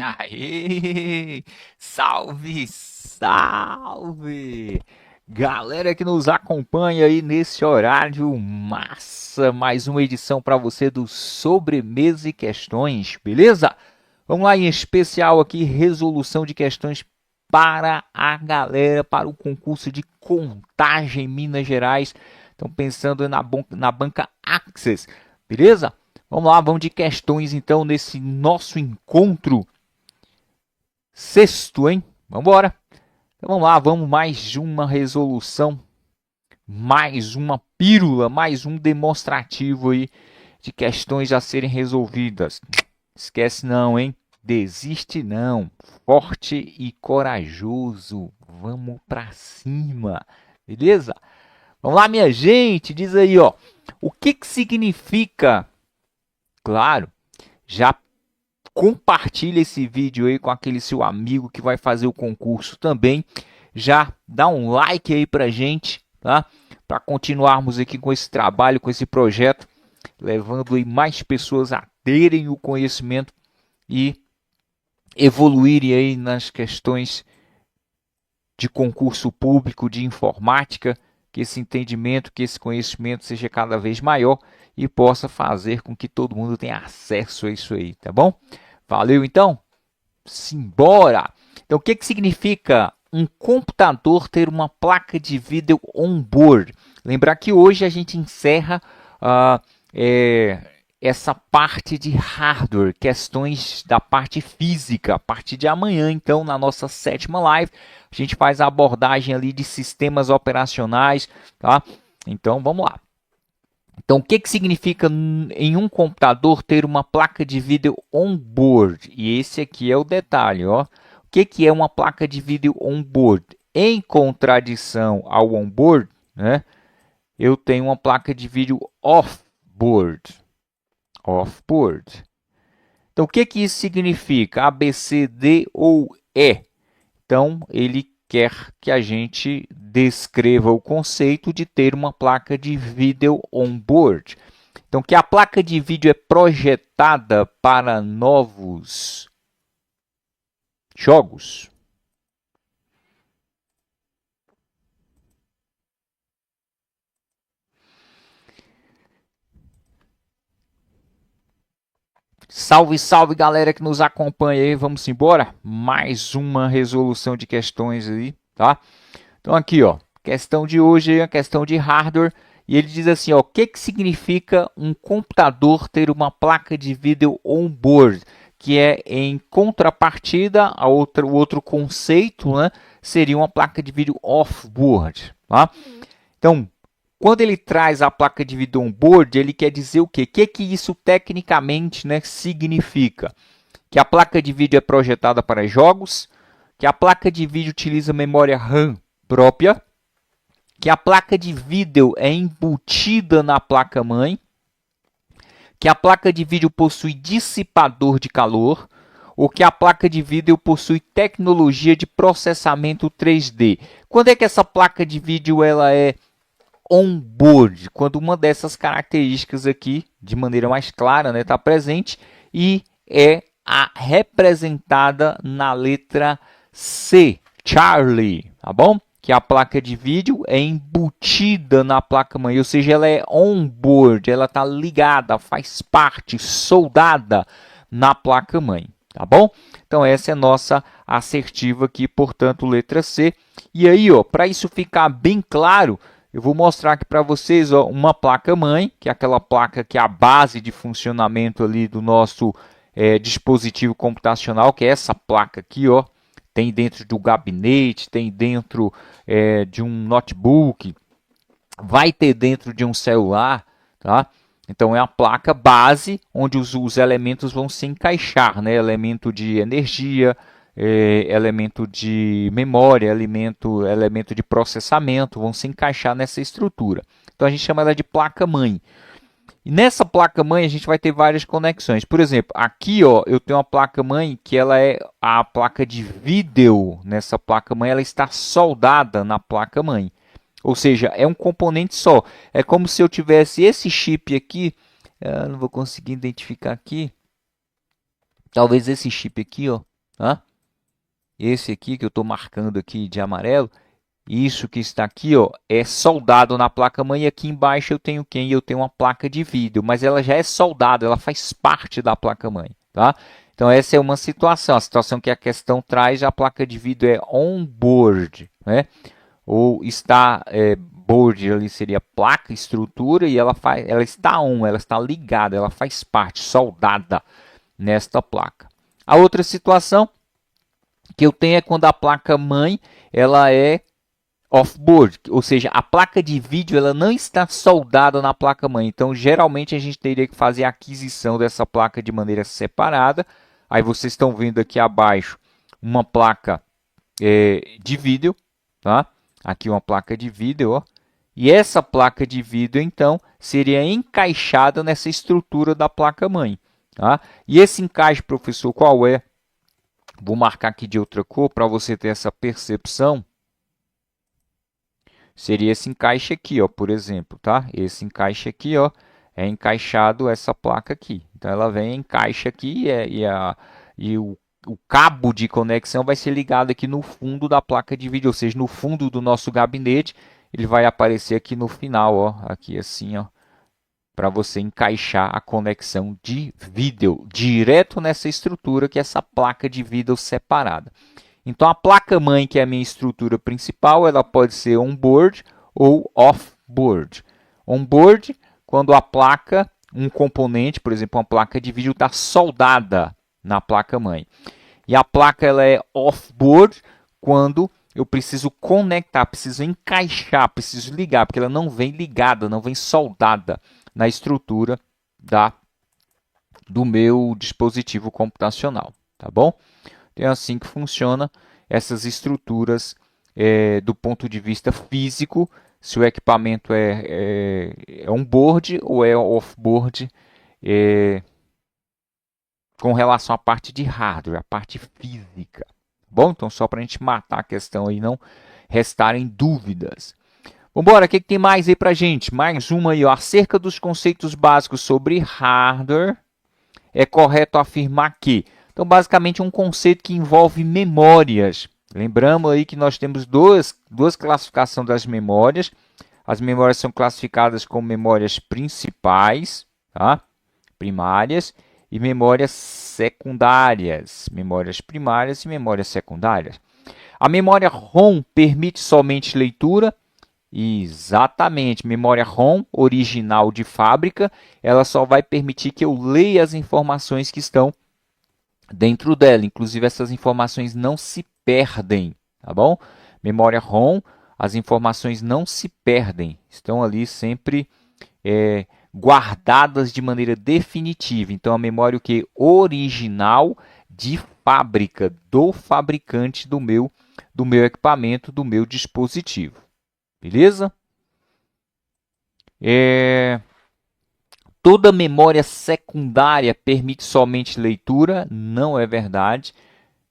Aê! Salve, salve! Galera que nos acompanha aí nesse horário massa, mais uma edição para você do Sobremesa e Questões, beleza? Vamos lá, em especial aqui, resolução de questões para a galera, para o concurso de Contagem em Minas Gerais. Estão pensando na banca Access, beleza? Vamos lá, vamos de questões então nesse nosso encontro sexto, hein? Vamos embora. Então vamos lá, vamos mais uma resolução, mais uma pílula, mais um demonstrativo aí de questões a serem resolvidas. Esquece não, hein? Desiste não. Forte e corajoso. Vamos pra cima. Beleza? Vamos lá, minha gente. Diz aí, ó. O que significa? Claro, já compartilha esse vídeo aí com aquele seu amigo que vai fazer o concurso também. Já dá um like aí pra gente, tá? Para continuarmos aqui com esse trabalho, com esse projeto, levando aí mais pessoas a terem o conhecimento e evoluírem aí nas questões de concurso público, de informática, que esse entendimento, que esse conhecimento seja cada vez maior e possa fazer com que todo mundo tenha acesso a isso aí, tá bom? Valeu então? Simbora! Então, o que significa um computador ter uma placa de vídeo on-board? Lembrar que hoje a gente encerra uh, é, essa parte de hardware, questões da parte física. A partir de amanhã, então, na nossa sétima live, a gente faz a abordagem ali de sistemas operacionais, tá? Então, vamos lá. Então, o que significa em um computador ter uma placa de vídeo on-board? E esse aqui é o detalhe, ó. O que é uma placa de vídeo on-board? Em contradição ao on-board, né, eu tenho uma placa de vídeo off-board. Off-board. Então, o que isso significa? A, B, C, D ou E? Então, ele quer que a gente descreva o conceito de ter uma placa de vídeo on-board. Então, que a placa de vídeo é projetada para novos jogos. Salve, salve galera que nos acompanha aí, vamos embora? Mais uma resolução de questões aí, tá? Então aqui, ó, questão de hoje é a questão de hardware e ele diz assim, ó, o que significa um computador ter uma placa de vídeo on-board, que é em contrapartida a o outro conceito, né, seria uma placa de vídeo off-board, tá? Então, quando ele traz a placa de vídeo on-board, ele quer dizer o quê? O que isso tecnicamente, né, significa? Que a placa de vídeo é projetada para jogos, que a placa de vídeo utiliza memória RAM própria, que a placa de vídeo é embutida na placa-mãe, que a placa de vídeo possui dissipador de calor, ou que a placa de vídeo possui tecnologia de processamento 3D. Quando é que essa placa de vídeo ela é on-board? Quando uma dessas características aqui, de maneira mais clara, está presente e é representada na letra C, Charlie, tá bom? Que a placa de vídeo é embutida na placa-mãe, ou seja, ela é on-board, ela está ligada, faz parte, soldada na placa-mãe, tá bom? Então essa é a nossa assertiva aqui, portanto, letra C. E aí, ó, para isso ficar bem claro, eu vou mostrar aqui para vocês, ó, uma placa-mãe, que é aquela placa que é a base de funcionamento ali do nosso dispositivo computacional, que é essa placa aqui, ó. Tem dentro do gabinete, tem dentro de um notebook, vai ter dentro de um celular, tá? Então é a placa base onde os elementos vão se encaixar, né? Elemento de energia, elemento de memória, elemento de processamento, vão se encaixar nessa estrutura. Então a gente chama ela de placa-mãe. E nessa placa-mãe a gente vai ter várias conexões. Por exemplo, aqui ó, eu tenho uma placa-mãe que ela é a placa de vídeo. Nessa placa-mãe ela está soldada na placa-mãe. Ou seja, é um componente só. É como se eu tivesse esse chip aqui. Eu não vou conseguir identificar aqui. Talvez esse chip aqui, ó. tá? Esse aqui que eu estou marcando aqui de amarelo, isso que está aqui, ó, é soldado na placa-mãe. E aqui embaixo eu tenho quem? Eu tenho uma placa de vídeo, mas ela já é soldada, ela faz parte da placa-mãe, tá? Então essa é uma situação, a situação que a questão traz, a placa de vídeo é on-board, né? Ou está board ali seria placa, estrutura, e ela está on, ela está ligada, ela faz parte, soldada nesta placa. A outra situação que eu tenho é quando a placa-mãe ela é off-board, ou seja, a placa de vídeo ela não está soldada na placa-mãe. Então, geralmente a gente teria que fazer a aquisição dessa placa de maneira separada. Aí vocês estão vendo aqui abaixo uma placa de vídeo, tá? Aqui uma placa de vídeo, ó. E essa placa de vídeo, então, seria encaixada nessa estrutura da placa-mãe, tá? E esse encaixe, professor, qual é? Vou marcar aqui de outra cor para você ter essa percepção. Seria esse encaixe aqui, ó, por exemplo, tá? Esse encaixe aqui, ó, é encaixado essa placa aqui. Então ela vem, encaixa aqui e o cabo de conexão vai ser ligado aqui no fundo da placa de vídeo, ou seja, no fundo do nosso gabinete. Ele vai aparecer aqui no final, ó, aqui assim, ó, para você encaixar a conexão de vídeo direto nessa estrutura que é essa placa de vídeo separada. Então, a placa-mãe, que é a minha estrutura principal, ela pode ser on-board ou off-board. On-board, quando a placa, um componente, por exemplo, uma placa de vídeo, está soldada na placa-mãe. E a placa ela é off-board, quando eu preciso conectar, preciso encaixar, preciso ligar, porque ela não vem ligada, não vem soldada na estrutura do meu dispositivo computacional. Tá bom? É assim que funciona essas estruturas do ponto de vista físico, se o equipamento é on-board ou é off-board, com relação à parte de hardware, a parte física. Bom, então só para a gente matar a questão aí, não restarem dúvidas. Vamos embora, o que tem mais aí para a gente? Mais uma aí, ó. Acerca dos conceitos básicos sobre hardware, é correto afirmar que... Então, basicamente, um conceito que envolve memórias. Lembramos aí que nós temos duas classificações das memórias. As memórias são classificadas como memórias principais, tá? Primárias, e memórias secundárias. Memórias primárias e memórias secundárias. A memória ROM permite somente leitura. Exatamente, memória ROM original de fábrica, ela só vai permitir que eu leia as informações que estão dentro dela. Inclusive, essas informações não se perdem, tá bom? Memória ROM, as informações não se perdem, estão ali sempre guardadas de maneira definitiva. Então, a memória o que? Original de fábrica, do fabricante do meu equipamento, do meu dispositivo. Beleza? Toda memória secundária permite somente leitura, não é verdade.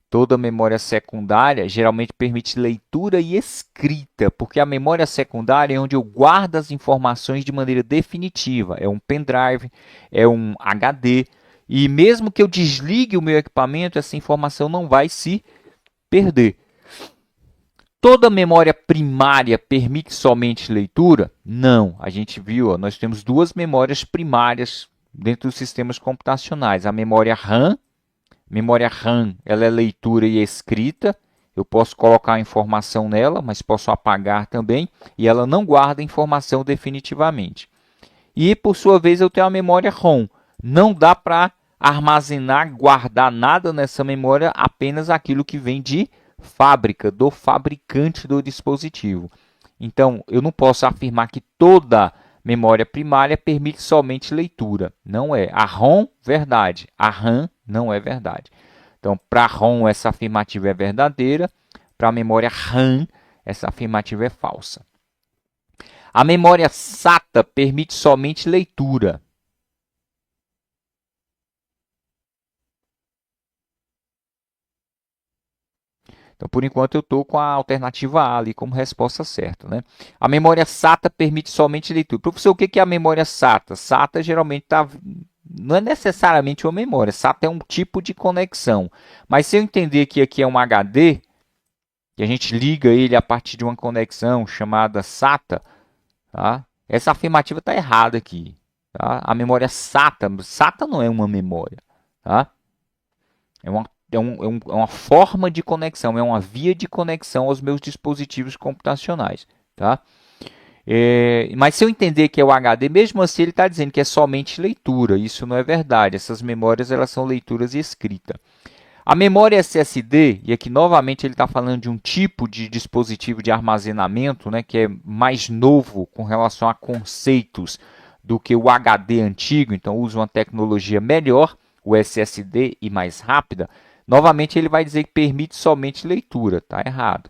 Toda memória secundária geralmente permite leitura e escrita, porque a memória secundária é onde eu guardo as informações de maneira definitiva. É um pendrive, é um HD, e mesmo que eu desligue o meu equipamento, essa informação não vai se perder. Toda memória primária permite somente leitura? Não. A gente viu, ó, nós temos duas memórias primárias dentro dos sistemas computacionais. A memória RAM. Memória RAM, ela é leitura e escrita. Eu posso colocar a informação nela, mas posso apagar também. E ela não guarda informação definitivamente. E, por sua vez, eu tenho a memória ROM. Não dá para armazenar, guardar nada nessa memória, apenas aquilo que vem de fábrica, do fabricante do dispositivo. Então, eu não posso afirmar que toda memória primária permite somente leitura. Não é. A ROM, verdade. A RAM, não é verdade. Então, para a ROM, essa afirmativa é verdadeira. Para a memória RAM, essa afirmativa é falsa. A memória SATA permite somente leitura. Então, por enquanto, eu estou com a alternativa A ali como resposta certa, né? A memória SATA permite somente leitura. Professor, o que é a memória SATA? SATA geralmente está não é necessariamente uma memória. SATA é um tipo de conexão. Mas se eu entender que aqui é um HD, que a gente liga ele a partir de uma conexão chamada SATA, tá? Essa afirmativa está errada aqui. Tá? A memória SATA não é uma memória. Tá? É uma forma de conexão, é uma via de conexão aos meus dispositivos computacionais. Tá? Mas se eu entender que é o HD, mesmo assim ele está dizendo que é somente leitura. Isso não é verdade. Essas memórias elas são leituras e escrita. A memória SSD, e aqui novamente ele está falando de um tipo de dispositivo de armazenamento, né, que é mais novo com relação a conceitos do que o HD antigo, então usa uma tecnologia melhor, o SSD e mais rápida. Novamente ele vai dizer que permite somente leitura, está errado.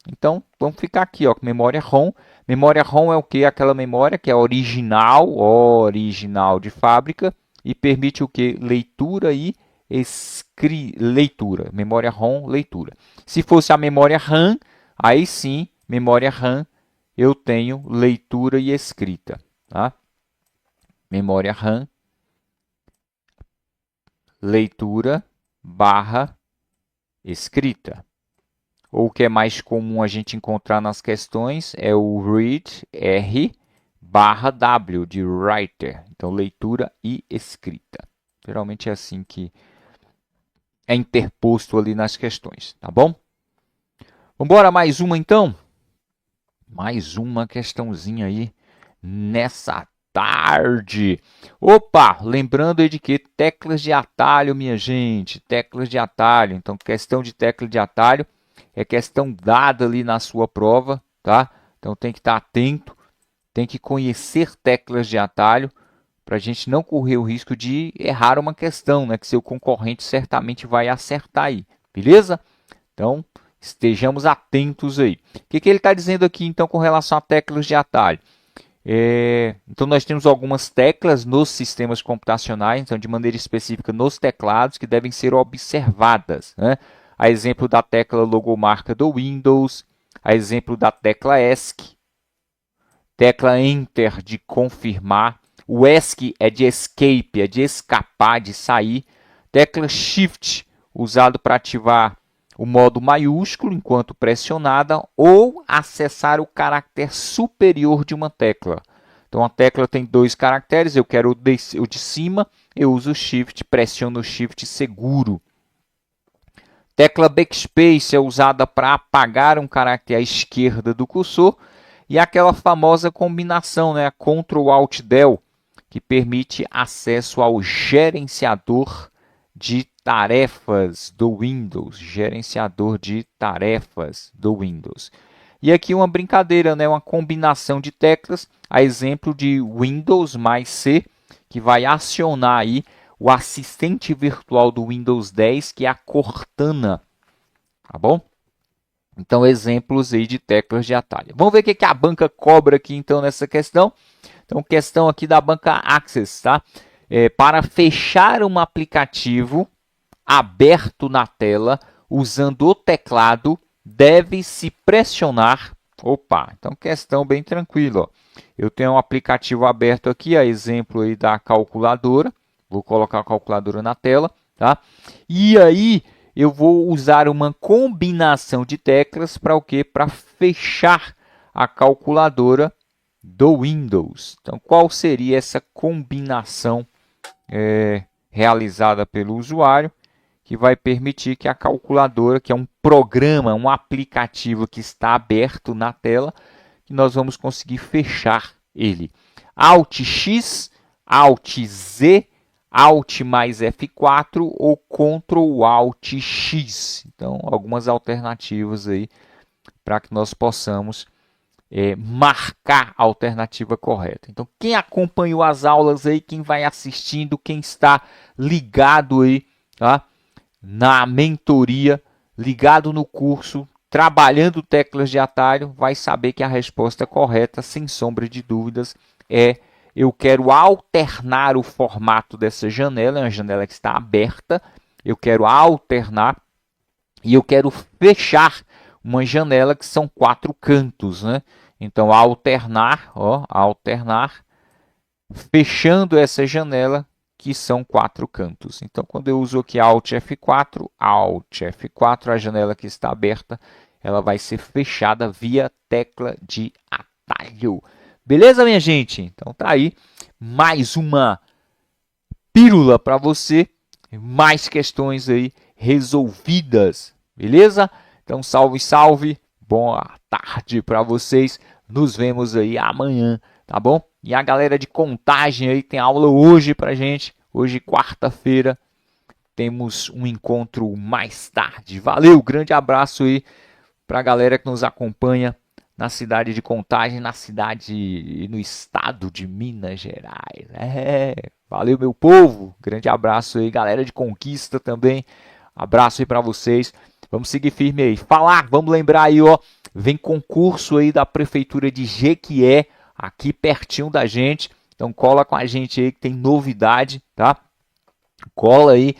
Então vamos ficar aqui, ó, com memória ROM. Memória ROM é o que? Aquela memória que é original de fábrica e permite o que? Leitura e leitura. Memória ROM, leitura. Se fosse a memória RAM, aí sim, memória RAM, eu tenho leitura e escrita. Tá? Memória RAM, leitura barra escrita. Ou o que é mais comum a gente encontrar nas questões é o read, R, barra W, de writer. Então, leitura e escrita. Geralmente é assim que é interposto ali nas questões, tá bom? Vamos embora, mais uma então? Mais uma questãozinha aí nessa tarde. Opa, lembrando aí de que teclas de atalho, minha gente, teclas de atalho. Então, questão de tecla de atalho é questão dada ali na sua prova, tá? Então tem que estar atento, tem que conhecer teclas de atalho para a gente não correr o risco de errar uma questão, né? Que seu concorrente certamente vai acertar aí, beleza? Então estejamos atentos aí. O que ele está dizendo aqui então com relação a teclas de atalho? Então nós temos algumas teclas nos sistemas computacionais, então de maneira específica nos teclados, que devem ser observadas, né? A exemplo da tecla logomarca do Windows, a exemplo da tecla ESC, tecla Enter de confirmar, o ESC é de escape, é de escapar, de sair, tecla Shift, usado para ativar o modo maiúsculo enquanto pressionada, ou acessar o caractere superior de uma tecla. Então a tecla tem dois caracteres, eu quero o de cima, eu uso o Shift, pressiono o Shift seguro. Tecla Backspace é usada para apagar um caractere à esquerda do cursor. E aquela famosa combinação, né, Ctrl Alt Del, que permite acesso ao gerenciador de tarefas do Windows. Gerenciador de tarefas do Windows. E aqui uma brincadeira, né, uma combinação de teclas, a exemplo de Windows mais C, que vai acionar aí o assistente virtual do Windows 10, que é a Cortana, tá bom? Então, exemplos aí de teclas de atalho. Vamos ver o que a banca cobra aqui, então, nessa questão. Então, questão aqui da banca Access, tá? Para fechar um aplicativo aberto na tela, usando o teclado, deve-se pressionar... Opa, então questão bem tranquila, ó. Eu tenho um aplicativo aberto aqui, a exemplo aí da calculadora. Vou colocar a calculadora na tela, tá? E aí eu vou usar uma combinação de teclas para o quê? Para fechar a calculadora do Windows. Então, qual seria essa combinação realizada pelo usuário que vai permitir que a calculadora, que é um programa, um aplicativo que está aberto na tela, que nós vamos conseguir fechar ele. Alt X, Alt Z, Alt mais F4 ou Ctrl Alt X. Então, algumas alternativas aí para que nós possamos marcar a alternativa correta. Então, quem acompanhou as aulas aí, quem vai assistindo, quem está ligado aí, tá? Na mentoria, ligado no curso, trabalhando teclas de atalho, vai saber que a resposta correta, sem sombra de dúvidas, é: eu quero alternar o formato dessa janela, é uma janela que está aberta, eu quero alternar e eu quero fechar uma janela que são 4 cantos, né? Então, alternar, ó, alternar, fechando essa janela que são 4 cantos. Então, quando eu uso aqui Alt F4, a janela que está aberta, ela vai ser fechada via tecla de atalho. Beleza, minha gente? Então, tá aí mais uma pílula para você, mais questões aí resolvidas. Beleza? Então, salve, salve. Boa tarde para vocês. Nos vemos aí amanhã, tá bom? E a galera de Contagem aí tem aula hoje pra gente. Hoje, quarta-feira, temos um encontro mais tarde. Valeu, grande abraço aí pra galera que nos acompanha na cidade de Contagem, na cidade e no estado de Minas Gerais. Valeu, meu povo. Grande abraço aí, galera de Conquista também. Abraço aí pra vocês. Vamos seguir firme aí. Vamos lembrar aí, ó. Vem concurso aí da Prefeitura de Jequié, aqui pertinho da gente. Então cola com a gente aí que tem novidade, tá? Cola aí,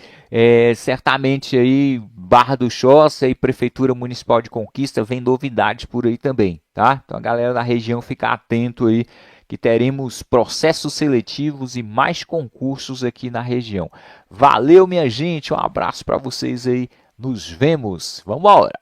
certamente aí Barra do Choça e Prefeitura Municipal de Conquista vem novidades por aí também, tá? Então a galera da região fica atento aí que teremos processos seletivos e mais concursos aqui na região. Valeu, minha gente, um abraço para vocês aí. Nos vemos. Vamos embora.